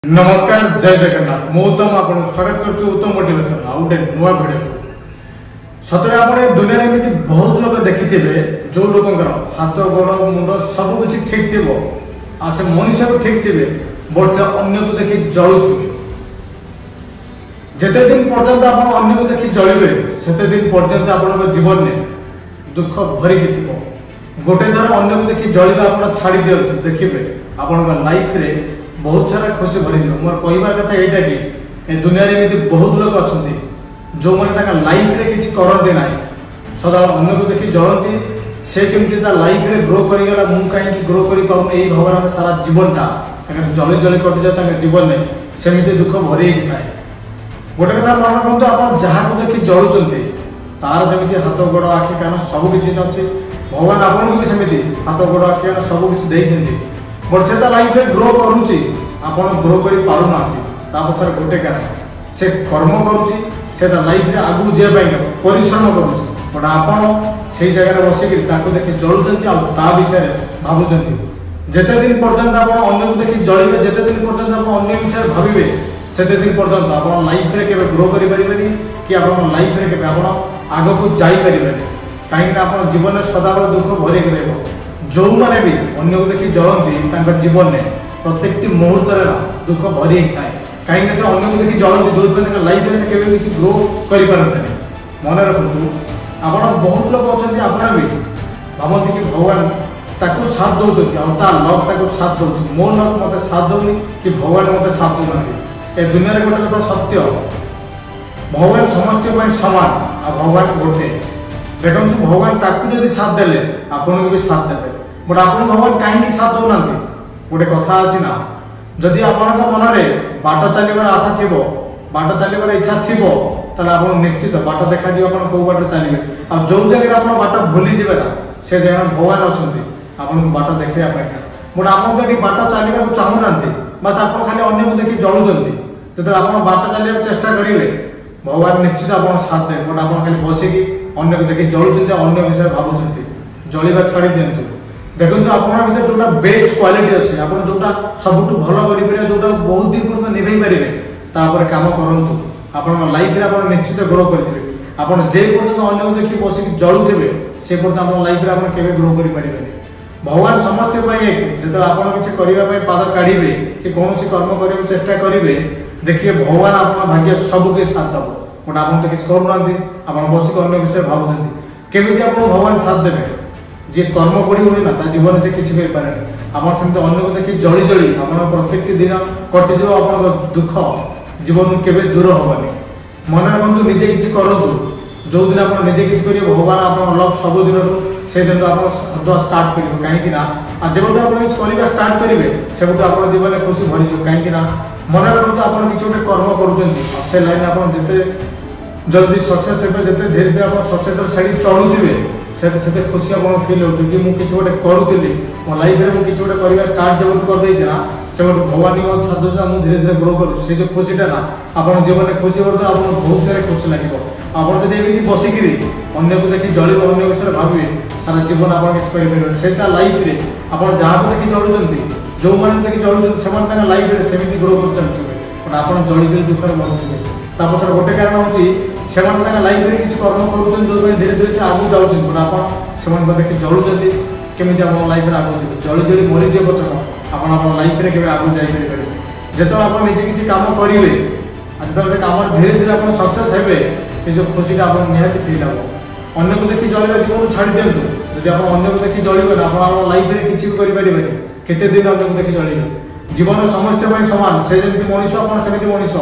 नमस्कार जय जगन्नाथ मु उत्तम आपन स्वागत करछु उत्तम मोटिवेशन आउटे नुवा वीडियो सतरे आपन दुनिया रे एमिति बहुत लोग देखिथिबे जो लोकंकर हाथ गोड़ मुंड सब कुछ ठीक थिबो आ से मनुष्य को ठीक थिबे बट से अन्य को देखि जळुथिबे जेते दिन पर्यंत आपन अन्य को देखि जळिबे सेते दिन पर्यंत आपन जीवन में दुख भरि के थिबो गोटे थर अन्य को देखि जळिबा आपन छाडी दियंतु देखिबे आपन लाइफ रे बहुत सारा खुशी भरी मोर कहबार कथा एटा कि ए दुनिया रे एमिति बहुत लोग अछंती जो माने ताका लाइफ रे किछि करते नाही सदा अन्य को देखि जळंती से केमति ता लाइफ रे ग्रो करि गेला मु काहे कि ग्रो करि पाउन एई भगवान सारा जीवन ता ताका जळे जळे कटि जा ताका जीवन ने सेमिति दुख भरी कि थाए गोटे कथा मन रखंतु आपण जहा को देखि जळुचंती तार जेमिति हाथ गोड़ आखि कान सब किछि अछि भगवान आपन को भी सेमिति हाथ गोड़ आखि कान सब किछि देइछंती बट से लाइफ में ग्रो करुच्ची आपन ग्रो कर पारु ना पछर गोटे कारण से कर्म करुच्ची से लाइफ में आगू जे परिश्रम करुच्ची बट आपन से जगह बसिक देखि जलुंट आ विषय भावुंट जिते दिन पर्यंत आप अन्य को देखि जलिबे जिते दिन पर्यंत आप अन्य विषय भाविबे सेते दिन पर्यंत आप लाइफ में केबे ग्रो करि परिबेनी कि आप लाइफ में केबे आप आगो को जाई परिबेनी काहे कि आप जीवन में सदाबेले दुख भरी के रहबो जो माने भी अन्य को देखि जलंती जीवन में प्रत्येक मुहूर्त दुख भरी थाए कहीं से अन्य को देखि जलंती जो लाइफ में केवे किछि ग्रो करि पारंतनी मन रखु आपण बहुत लोग अछंती आपण भी भावंती कि भगवान ताको साथ दउछथि आ ता लव ताको साथ दउछ मो लव मते साथ दउनी कि भगवान मते साथ दउनांती ए दुनिया रे गोटे कथा सत्य भगवान समस्त पय समान आ भगवान गोटे देखो भगवान ताकू जदि साथ देले आपन को भी साथ देबे बट आपन भगवान कहीं साथ दौना गोटे कथा अच्छी ना जदि आपण मन में बाट चलवर आशा थी बाट चलवर इच्छा थी आप निश्चित बाट देखा कौ बाट चलिए आ जो जगह आप बाट भूली जाए ना से जगह भगवान अच्छा आपन को बाट देखा बट आप बाट चलने को चाहूना बस आप खाली अन्य को देखिए जलुंट जो आप बाट चलने चेष्टा करेंगे भगवान निश्चित आप साथ दे बट आप खाली बसिकी अन्य को देखिए जलुंट अन्य विषय भावुंट जलिबा छाड़ी दिंतु देखो आपन भीतर जोटा बेस्ट क्वालिटी अच्छे आप जोटा सबुठ भल कर जोटा बहुत दिन पर्यटन निभे पारे तापर काम करंतु आपन लाइफ रे आपन निश्चित ग्रो करिवे आपन जे पर्यटन अन्य को देखि बसिक जळुथिबे से पर्यटन आपन लाइफ रे आपन केबे ग्रो करि पारिबे भगवान समस्त पय एक जेतला आपन किछ करिवा पय पाद काढिबे कि कोनोसी कर्म करिवे चेष्टा करिवे देखिए भगवान आपन भाग्य सब के साथ दबो बट आपन तो किछ करू नांती आपन बसिक अन्य विषय भाबुछंती केमिति आपन भगवान साथ देबे जे कर्म करी हुए ना जीवन से किसी कर पारे आप अन्य को देखिए जली जली आप प्रत्येक दिन कटिज आप दुख जीवन केवे दूर हबानी मन रखु निजे किसी करूँ जो दिन आप निजे किसी करेंगे भगवान आप लक सब दिन से दिन आप स्टार्ट करेंगे कहीं जब आप किसी स्टार्ट करेंगे से आप जीवन में खुशी भरी कहीं मन रखु आप किसी गोटे कर्म कर लाइन आप जिते जल्दी सक्सेस हे जिते धीरे धीरे आप सक्सेस साइड चलुवे से खुशी आप फिल हो कि मुझे किसी गोटे करूली मो लाइफ में मुझे किसी गोटे कर स्टार्ट जब करदे ना से गोटे भगवान मत साथ दूसरा मुझे धीरे धीरे ग्रो करूँ से जो खुशीटा ना आप जीवन में खुशी कर आप बहुत सारे खुशी लगे आप जब बसिक अन्य को देखिए जलिब अन्य विषय भावे सारा जीवन आप किसी से लाइफ में आप जहाँ को देखिए जलुंट जो मैंने देखिए जलुंट से लाइफ में सेमती ग्रो कर चलते बट आप जली जली दुख में मरुवे पछर गोटे कारण हूँ लाइफ में किसी कर्म कर जो धीरे धीरे से आगे जाऊँ बट आप देखिए जलुंट केमी आप लाइफ में आगे जली जली मरीजे पचक आप लाइफ में आगे जापर जो आप निजे किसी कम करेंगे जो कम धीरे धीरे आप सक्सेस हे से जो खुशी आप निहाती फिल हम अन्य को देखिए जलिबा जीवन छाड़ी दिंतु जब आप अन्य को देखिए जलिबे आप लाइफ में किसी भी करें केते दिन अन्य को देखिए जलिबे जीवन समस्त समान से जमी मनीष आपमती मनीष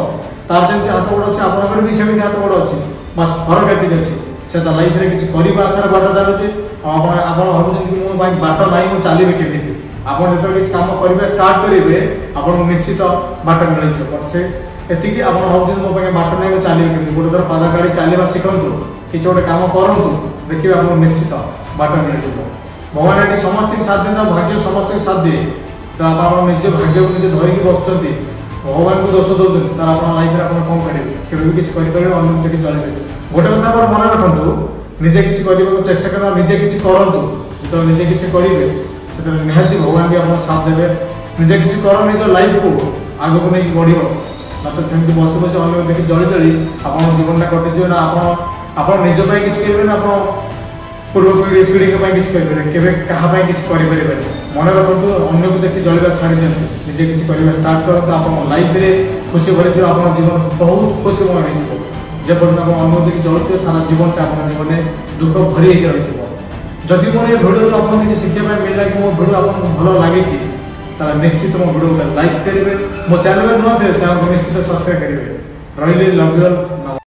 तार जमी हाथ गोड़ अच्छे आप भी सेमती हाथ गोड़ अच्छे बस फरक एति अच्छे से लाइफ में किसी करने आशार बाट चलुचे आप भावुँ मो बाट ना मुझे चलिए केमी आप जो किसी कम करेंगे स्टार्ट करेंगे आपको निश्चित बाट मिल बट से एति आप भावुँ मो बाट ना मुझे चलिए केमी गोटे थर पाद काढ़ी चलवा शिखु किसी गोटे कम करूँ देखिए आपको निश्चित बाट मिल भगवान ये समस्त साथ दिए भाग्य समस्त साथ दिए तो आप निज भाग्य को निजे धरिकी बसुँच भगवान को दोष दौरान तर आप लाइफ में आप कौन करेंगे केवे भी किसी करेंगे अन्य देखिए चलिए गोटे कथा आप मन रखु निजे किसी करने चेष्टा कर निजे किसी करूँ जो निजे किसी करेंगे से निहाती भगवान भी आप साथ देवे निजे किसी कर निज लाइफ को ଆଗକୁ ନେଇକି ବଢ଼ିବ। ମତେ ସେମିତି ବସି ବସି ଅନ୍ୟକୁ ଦେଖି ଜଳି ଜଳି ଆପଣଙ୍କ ଜୀବନଟା କଟିଯିବ ନା ଆପଣ ନିଜ ପାଇଁ କିଛି କରିବେ ନା ଆପଣ ପୂର୍ବ ପିଢ଼ିଙ୍କ ପାଇଁ କିଛି କରିପାରିବେ, କେବେ କାହା ପାଇଁ କିଛି କରିପାରିବେନି। ମନେ ରଖନ୍ତୁ, ଅନ୍ୟକୁ ଦେଖି ଜଳିବା ଛାଡ଼ି ଦିଅନ୍ତୁ, ନିଜେ କିଛି କରିବା ଷ୍ଟାର୍ଟ କରନ୍ତୁ। ଆପଣଙ୍କ ଲାଇଫରେ ଖୁସି ଭରିଥିବ, ଆପଣଙ୍କ ଜୀବନ ବହୁତ ଖୁସିମୟ ହେଇଯିବ। ଯେପର୍ଯ୍ୟନ୍ତ ଆପଣ ଅନ୍ୟକୁ ଦେଖି ଜଳୁଥିବେ ସାରା ଜୀବନଟା ଆପଣଙ୍କ ଜୀବନରେ ଦୁଃଖ ଭରି ହେଇକି ରହିଥିବ। ଯଦି ମୋର ଏ ଭିଡ଼ିଓରୁ ଆପଣଙ୍କୁ କିଛି ଶିଖିବା ପାଇଁ ମିଳିଲା କି ମୋ ଭିଡ଼ିଓ ଆପଣଙ୍କୁ ଭଲ ଲାଗିଛି, ତାହେଲେ ନିଶ୍ଚିତ ମୋ ଭିଡ଼ିଓକୁ ଲାଇକ୍ କରିବେ। ମୋ ଚ୍ୟାନେଲରେ ନୂଆ ଥିଲେ ଚ୍ୟାନେଲକୁ ନିଶ୍ଚିତ ସବସ୍କ୍ରାଇବ୍ କରିବେ। ରହିଲି, ଲଭ୍ ୟୁ ଅଲ୍।